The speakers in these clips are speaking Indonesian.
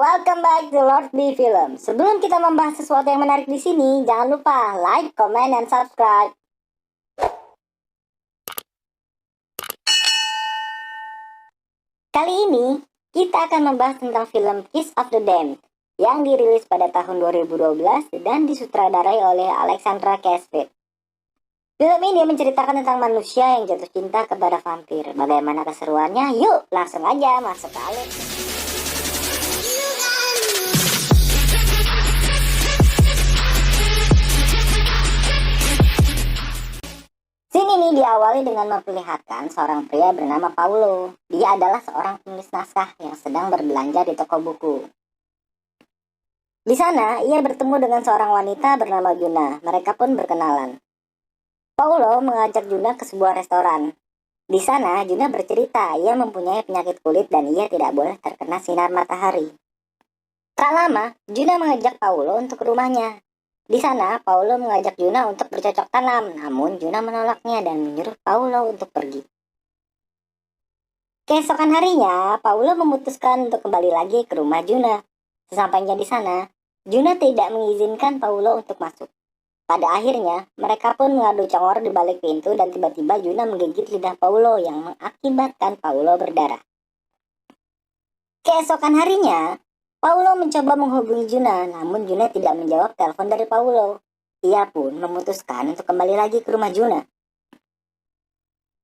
welcome back to Lord B Film. Sebelum kita membahas sesuatu yang menarik di sini, jangan lupa like, comment, dan subscribe. Kali ini, kita akan membahas tentang film Kiss of the Damned yang dirilis pada tahun 2012 dan disutradarai oleh Alexandra Cassavetes. Film ini menceritakan tentang manusia yang jatuh cinta kepada vampir. Bagaimana keseruannya? Yuk, langsung aja masuk ke alur. Scene ini diawali dengan memperlihatkan seorang pria bernama Paulo. Dia adalah seorang penulis naskah yang sedang berbelanja di toko buku. Di sana, ia bertemu dengan seorang wanita bernama Juna. Mereka pun berkenalan. Paulo mengajak Juna ke sebuah restoran. Di sana, Juna bercerita ia mempunyai penyakit kulit dan ia tidak boleh terkena sinar matahari. Tak lama, Juna mengajak Paulo untuk ke rumahnya. Di sana, Paulo mengajak Juna untuk bercocok tanam, namun Juna menolaknya dan menyuruh Paulo untuk pergi. Keesokan harinya, Paulo memutuskan untuk kembali lagi ke rumah Juna. Sesampainya di sana, Juna tidak mengizinkan Paulo untuk masuk. Pada akhirnya, mereka pun mengadu congor di balik pintu dan tiba-tiba Juna menggigit lidah Paulo yang mengakibatkan Paulo berdarah. Keesokan harinya, Paulo mencoba menghubungi Juna, namun Juna tidak menjawab telepon dari Paulo. Ia pun memutuskan untuk kembali lagi ke rumah Juna.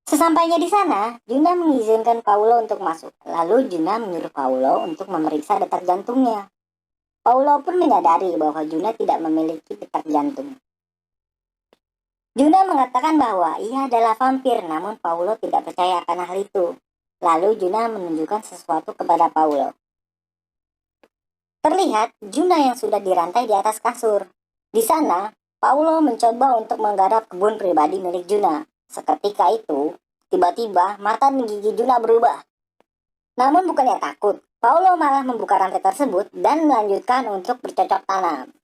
Sesampainya di sana, Juna mengizinkan Paulo untuk masuk. Lalu Juna menyuruh Paulo untuk memeriksa detak jantungnya. Paulo pun menyadari bahwa Juna tidak memiliki detak jantung. Juna mengatakan bahwa ia adalah vampir, namun Paulo tidak percaya akan hal itu. Lalu Juna menunjukkan sesuatu kepada Paulo. Terlihat Juna yang sudah dirantai di atas kasur. Di sana, Paulo mencoba untuk menggarap kebun pribadi milik Juna. Seketika itu, tiba-tiba mata gigi Juna berubah. Namun bukannya takut, Paulo malah membuka rantai tersebut dan melanjutkan untuk bercocok tanam.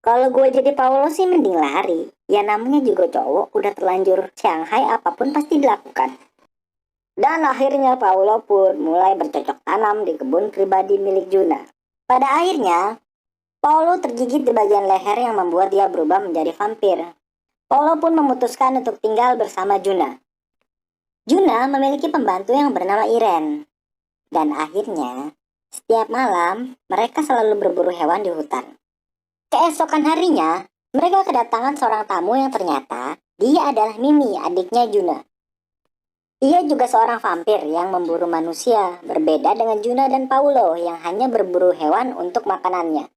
Kalau gue jadi Paulo sih mending lari. Ya namanya juga cowok, udah terlanjur Shanghai apapun pasti dilakukan. Dan akhirnya Paulo pun mulai bercocok tanam di kebun pribadi milik Juna. Pada akhirnya, Paulo tergigit di bagian leher yang membuat dia berubah menjadi vampir. Paulo pun memutuskan untuk tinggal bersama Juna. Juna memiliki pembantu yang bernama Irene. Dan akhirnya, setiap malam mereka selalu berburu hewan di hutan. Keesokan harinya, mereka kedatangan seorang tamu yang ternyata dia adalah Mimi, adiknya Juna. Ia juga seorang vampir yang memburu manusia, berbeda dengan Juna dan Paulo yang hanya berburu hewan untuk makanannya.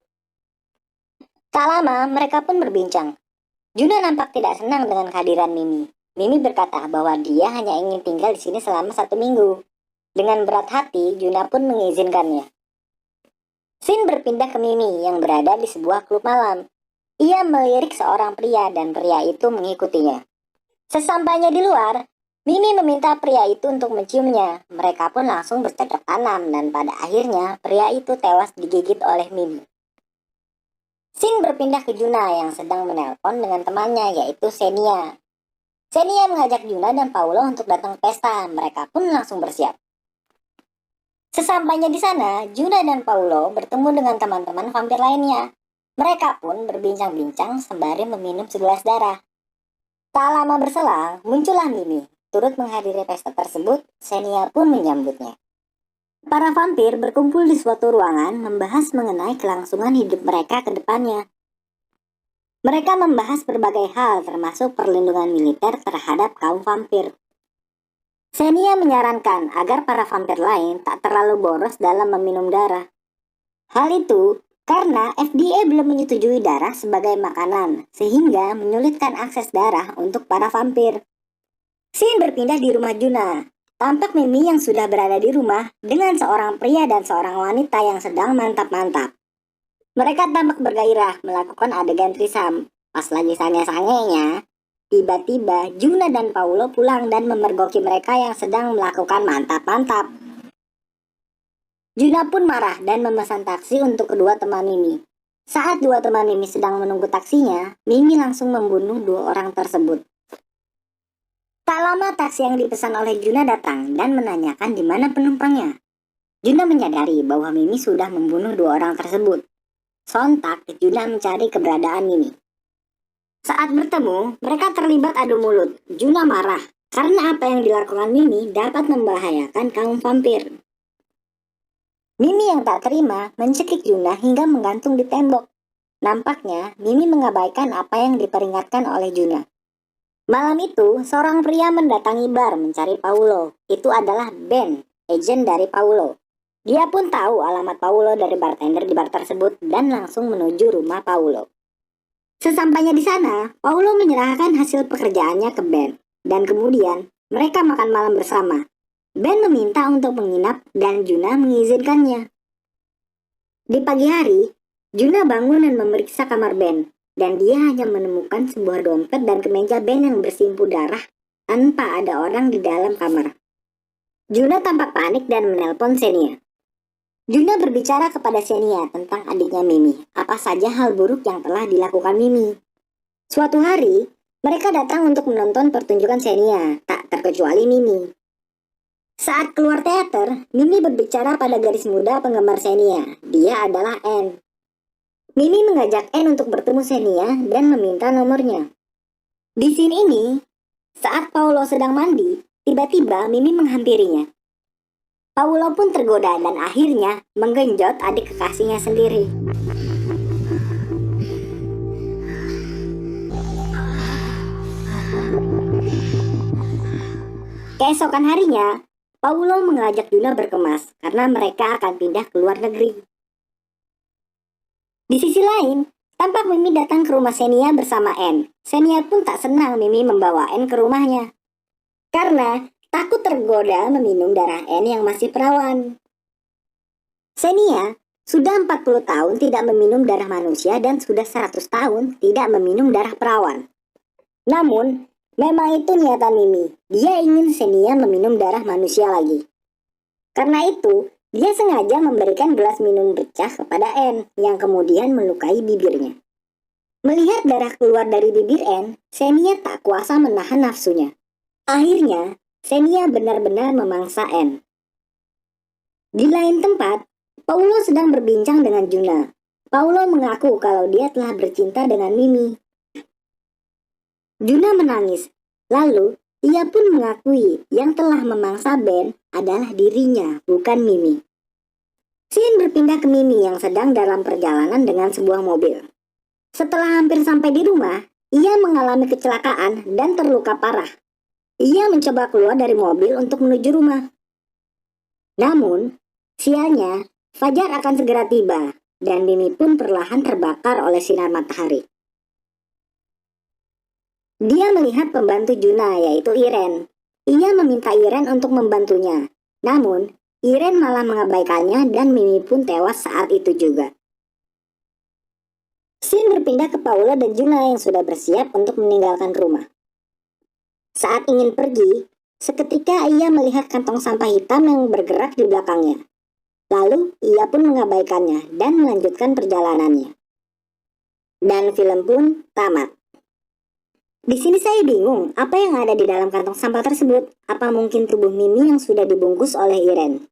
Tak lama, mereka pun berbincang. Juna nampak tidak senang dengan kehadiran Mimi. Mimi berkata bahwa dia hanya ingin tinggal di sini selama 1 minggu. Dengan berat hati, Juna pun mengizinkannya. Scene berpindah ke Mimi yang berada di sebuah klub malam. Ia melirik seorang pria dan pria itu mengikutinya. Sesampainya di luar, Mimi meminta pria itu untuk menciumnya. Mereka pun langsung bercocok tanam dan pada akhirnya pria itu tewas digigit oleh Mimi. Scene berpindah ke Juna yang sedang menelpon dengan temannya yaitu Xenia. Xenia mengajak Juna dan Paulo untuk datang ke pesta. Mereka pun langsung bersiap. Sesampainya di sana, Juna dan Paulo bertemu dengan teman-teman vampir lainnya. Mereka pun berbincang-bincang sembari meminum segelas darah. Tak lama berselang, muncullah Mimi. Turut menghadiri pesta tersebut, Xenia pun menyambutnya. Para vampir berkumpul di suatu ruangan membahas mengenai kelangsungan hidup mereka ke depannya. Mereka membahas berbagai hal termasuk perlindungan militer terhadap kaum vampir. Xenia menyarankan agar para vampir lain tak terlalu boros dalam meminum darah. Hal itu karena FDA belum menyetujui darah sebagai makanan, sehingga menyulitkan akses darah untuk para vampir. Scene berpindah di rumah Juna. Tampak Mimi yang sudah berada di rumah dengan seorang pria dan seorang wanita yang sedang mantap-mantap. Mereka tampak bergairah melakukan adegan trisam. Pas lagi sange-sangenya, tiba-tiba Juna dan Paulo pulang dan memergoki mereka yang sedang melakukan mantap-mantap. Juna pun marah dan memesan taksi untuk kedua teman Mimi. Saat dua teman Mimi sedang menunggu taksinya, Mimi langsung membunuh 2 orang tersebut. Tak lama taksi yang dipesan oleh Juna datang dan menanyakan di mana penumpangnya. Juna menyadari bahwa Mimi sudah membunuh dua orang tersebut. Sontak, Juna mencari keberadaan Mimi. Saat bertemu, mereka terlibat adu mulut. Juna marah karena apa yang dilakukan Mimi dapat membahayakan kaum vampir. Mimi yang tak terima mencekik Juna hingga menggantung di tembok. Nampaknya Mimi mengabaikan apa yang diperingatkan oleh Juna. Malam itu, seorang pria mendatangi bar mencari Paulo. Itu adalah Ben, agen dari Paulo. Dia pun tahu alamat Paulo dari bartender di bar tersebut dan langsung menuju rumah Paulo. Sesampainya di sana, Paulo menyerahkan hasil pekerjaannya ke Ben. Dan kemudian, mereka makan malam bersama. Ben meminta untuk menginap dan Juna mengizinkannya. Di pagi hari, Juna bangun dan memeriksa kamar Ben. Dan dia hanya menemukan sebuah dompet dan kemeja Ben yang bersimpu darah tanpa ada orang di dalam kamar. Juna tampak panik dan menelpon Xenia. Juna berbicara kepada Xenia tentang adiknya Mimi, apa saja hal buruk yang telah dilakukan Mimi. Suatu hari, mereka datang untuk menonton pertunjukan Xenia, tak terkecuali Mimi. Saat keluar teater, Mimi berbicara pada gadis muda penggemar Xenia. Dia adalah Anne. Mimi mengajak Anne untuk bertemu Xenia dan meminta nomornya. Di scene ini, saat Paulo sedang mandi, tiba-tiba Mimi menghampirinya. Paulo pun tergoda dan akhirnya menggenjot adik kekasihnya sendiri. Keesokan harinya, Paulo mengajak Juna berkemas karena mereka akan pindah ke luar negeri. Di sisi lain, tampak Mimi datang ke rumah Xenia bersama Anne. Xenia pun tak senang Mimi membawa Anne ke rumahnya. Karena takut tergoda meminum darah Anne yang masih perawan. Xenia sudah 40 tahun tidak meminum darah manusia dan sudah 100 tahun tidak meminum darah perawan. Namun, memang itu niatan Mimi. Dia ingin Xenia meminum darah manusia lagi. Karena itu, dia sengaja memberikan gelas minum pecah kepada Anne yang kemudian melukai bibirnya. Melihat darah keluar dari bibir Anne, Xenia tak kuasa menahan nafsunya. Akhirnya, Xenia benar-benar memangsa Anne. Di lain tempat, Paulo sedang berbincang dengan Juna. Paulo mengaku kalau dia telah bercinta dengan Mimi. Juna menangis. Lalu, ia pun mengakui yang telah memangsa Ben adalah dirinya, bukan Mimi. Scene berpindah ke Mimi yang sedang dalam perjalanan dengan sebuah mobil. Setelah hampir sampai di rumah, ia mengalami kecelakaan dan terluka parah. Ia mencoba keluar dari mobil untuk menuju rumah. Namun, sialnya, fajar akan segera tiba, dan Mimi pun perlahan terbakar oleh sinar matahari. Dia melihat pembantu Juna, yaitu Irene. Ia meminta Irene untuk membantunya. Namun, Irene malah mengabaikannya dan Mimi pun tewas saat itu juga. Scene berpindah ke Paulo dan Juna yang sudah bersiap untuk meninggalkan rumah. Saat ingin pergi, seketika ia melihat kantong sampah hitam yang bergerak di belakangnya. Lalu, ia pun mengabaikannya dan melanjutkan perjalanannya. Dan film pun tamat. Di sini saya bingung, apa yang ada di dalam kantong sampah tersebut? Apa mungkin tubuh Mimi yang sudah dibungkus oleh Irene?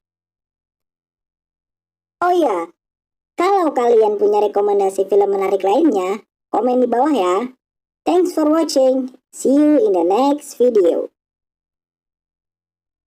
Oh ya, kalau kalian punya rekomendasi film menarik lainnya, komen di bawah ya. Thanks for watching. See you in the next video.